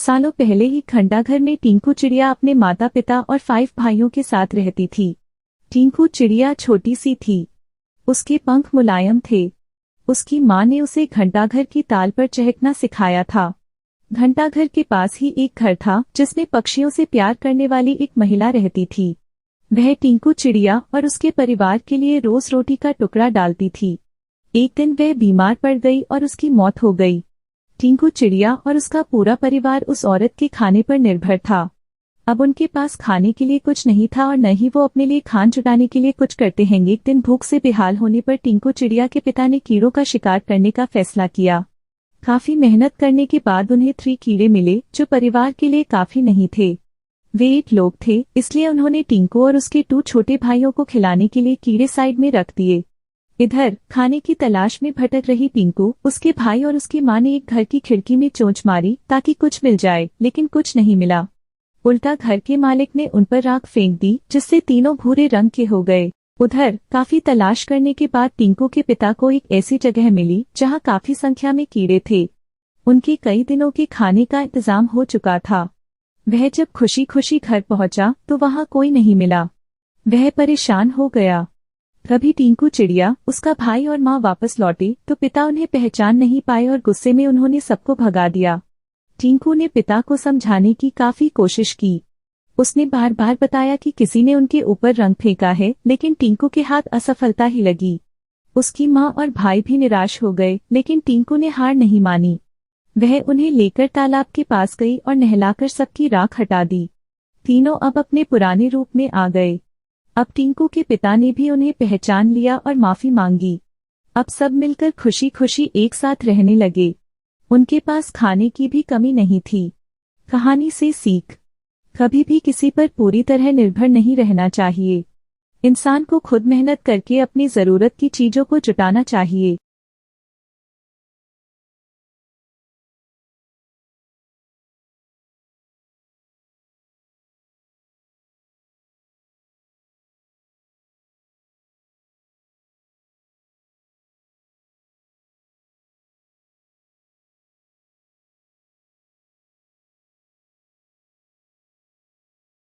सालों पहले ही घंटाघर में टिंकू चिड़िया अपने माता पिता और 5 भाइयों के साथ रहती थी। टिंकू चिड़िया छोटी सी थी। उसके पंख मुलायम थे। उसकी माँ ने उसे घंटाघर की ताल पर चहकना सिखाया था। घंटाघर के पास ही एक घर था जिसमें पक्षियों से प्यार करने वाली एक महिला रहती थी। वह टिंकू चिड़िया और उसके परिवार के लिए रोज रोटी का टुकड़ा डालती थी। एक दिन वह बीमार पड़ गई और उसकी मौत हो गई। टिंकू चिड़िया और उसका पूरा परिवार उस औरत के खाने पर निर्भर था। अब उनके पास खाने के लिए कुछ नहीं था और न ही वो अपने लिए खान जुटाने के लिए कुछ करते हैं। एक दिन भूख से बेहाल होने पर टिंकू चिड़िया के पिता ने कीड़ों का शिकार करने का फैसला किया। काफी मेहनत करने के बाद उन्हें 3 कीड़े मिले जो परिवार के लिए काफी नहीं थे। वे 8 लोग थे, इसलिए उन्होंने टिंकू और उसके 2 छोटे भाइयों को खिलाने के लिए कीड़े साइड में रख दिए। इधर खाने की तलाश में भटक रही टिंकू, उसके भाई और उसकी माँ ने एक घर की खिड़की में चोंच मारी ताकि कुछ मिल जाए, लेकिन कुछ नहीं मिला। उल्टा घर के मालिक ने उन पर राख फेंक दी जिससे तीनों भूरे रंग के हो गए। उधर काफी तलाश करने के बाद टिंकू के पिता को एक ऐसी जगह मिली जहां काफी संख्या में कीड़े थे। उनके कई दिनों के खाने का इंतजाम हो चुका था। वह जब खुशी खुशी घर पहुंचा तो वहां कोई नहीं मिला। वह परेशान हो गया। तभी टिंकू चिड़िया, उसका भाई और माँ वापस लौटे तो पिता उन्हें पहचान नहीं पाए और गुस्से में उन्होंने सबको भगा दिया। टिंकू ने पिता को समझाने की काफी कोशिश की। उसने बार बार बताया कि किसी ने उनके ऊपर रंग फेंका है, लेकिन टिंकू के हाथ असफलता ही लगी। उसकी माँ और भाई भी निराश हो गए, लेकिन टिंकू ने हार नहीं मानी। वह उन्हें लेकर तालाब के पास गई और नहलाकर सबकी राख हटा दी। तीनों अब अपने पुराने रूप में आ गए। अब टिंकू के पिता ने भी उन्हें पहचान लिया और माफी मांगी। अब सब मिलकर खुशी खुशी एक साथ रहने लगे। उनके पास खाने की भी कमी नहीं थी। कहानी से सीख: कभी भी किसी पर पूरी तरह निर्भर नहीं रहना चाहिए। इंसान को खुद मेहनत करके अपनी जरूरत की चीजों को जुटाना चाहिए।